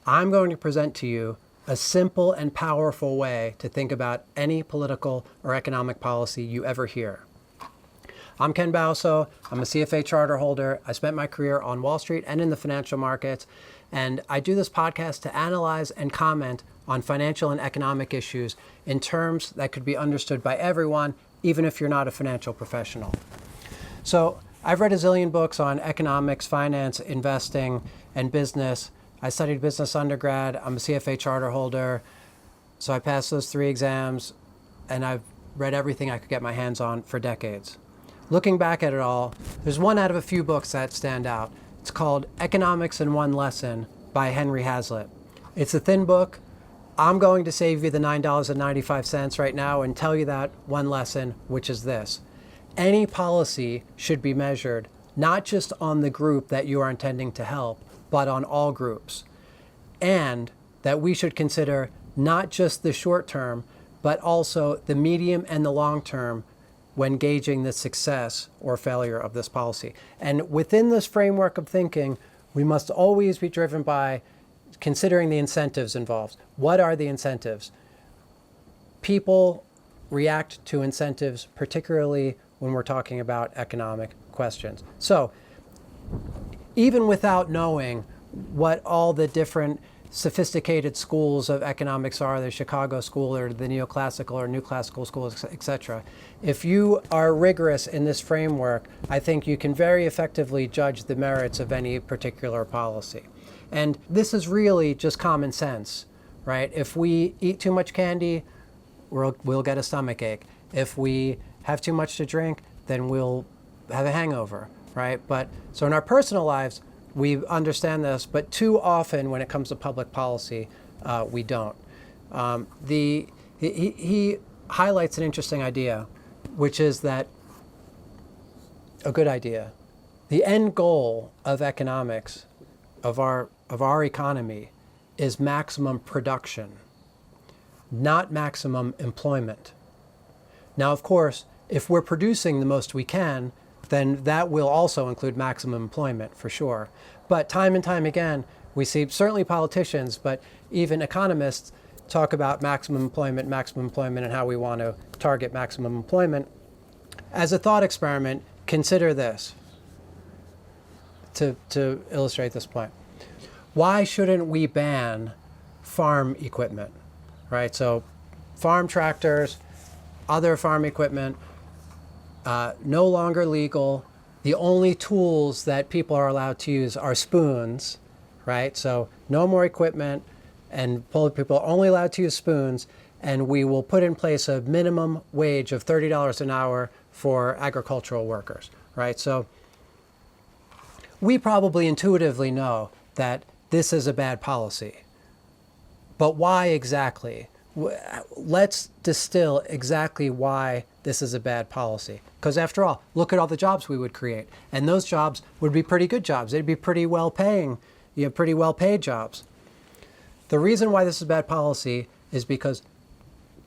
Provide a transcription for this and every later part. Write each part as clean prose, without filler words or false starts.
I'm going to present to you a simple and powerful way to think about any political or economic policy you ever hear. I'm Ken Bauso. I'm a CFA charter holder. I spent my career on Wall Street and in the financial markets, and I do this podcast to analyze and comment on financial and economic issues in terms that could be understood by everyone, even if you're not a financial professional. So I've read a zillion books on economics, finance, investing, and business. I studied business undergrad. I'm a CFA charter holder. So I passed those 3 exams, and I've read everything I could get my hands on for decades. Looking back at it all, there's one out of a few books that stand out. It's called Economics in One Lesson by Henry Hazlitt. It's a thin book. I'm going to save you the $9.95 right now and tell you that one lesson, which is this. Any policy should be measured not just on the group that you are intending to help, but on all groups. And that we should consider not just the short term, but also the medium and the long term when gauging the success or failure of this policy. And within this framework of thinking, we must always be driven by considering the incentives involved. What are the incentives? People react to incentives, particularly when we're talking about economic questions. So even without knowing what all the different sophisticated schools of economics are, the Chicago school or the neoclassical or new classical schools, etc. If you are rigorous in this framework, I think you can very effectively judge the merits of any particular policy. And this is really just common sense, right? If we eat too much candy, we'll get a stomach ache. If we have too much to drink, then we'll have a hangover, right? But so in our personal lives, we understand this, but too often when it comes to public policy, we don't. He highlights an interesting idea, which is that a good idea. The end goal of economics, of our economy, is maximum production, not maximum employment. Now, of course, if we're producing the most we can, then that will also include maximum employment for sure. But time and time again, we see certainly politicians, but even economists talk about maximum employment, and how we want to target maximum employment. As a thought experiment, consider this to illustrate this point. Why shouldn't we ban farm equipment, right? So farm tractors, other farm equipment, no longer legal. The only tools that people are allowed to use are spoons, right? So no more equipment, and people are only allowed to use spoons, and we will put in place a minimum wage of $30 an hour for agricultural workers, right? So we probably intuitively know that this is a bad policy. But why exactly? Let's distill exactly why this is a bad policy. Because after all, look at all the jobs we would create. And those jobs would be pretty good jobs. They'd be pretty well paying, pretty well paid jobs. The reason why this is bad policy is because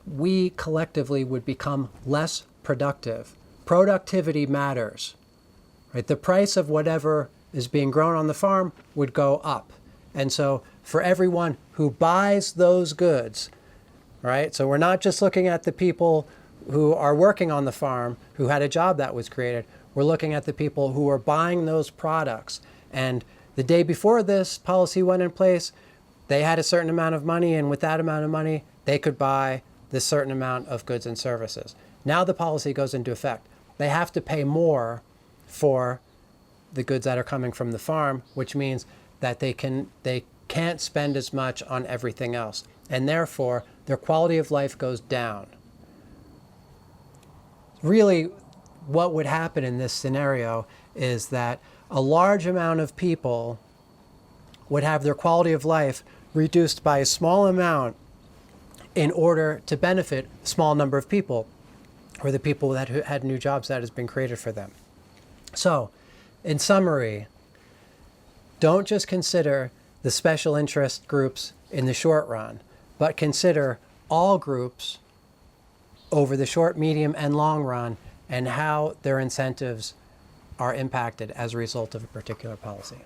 we collectively would become less productive. Productivity matters, right? The price of whatever is being grown on the farm would go up. And so for everyone who buys those goods, right? So we're not just looking at the people who are working on the farm, who had a job that was created. We're looking at the people who are buying those products. And the day before this policy went in place, they had a certain amount of money, and with that amount of money, they could buy this certain amount of goods and services. Now the policy goes into effect. They have to pay more for the goods that are coming from the farm, which means that they can't spend as much on everything else. And therefore, their quality of life goes down. Really, what would happen in this scenario is that a large amount of people would have their quality of life reduced by a small amount in order to benefit a small number of people, or the people that had new jobs that has been created for them. So, in summary, don't just consider the special interest groups in the short run, but consider all groups over the short, medium, and long run, and how their incentives are impacted as a result of a particular policy.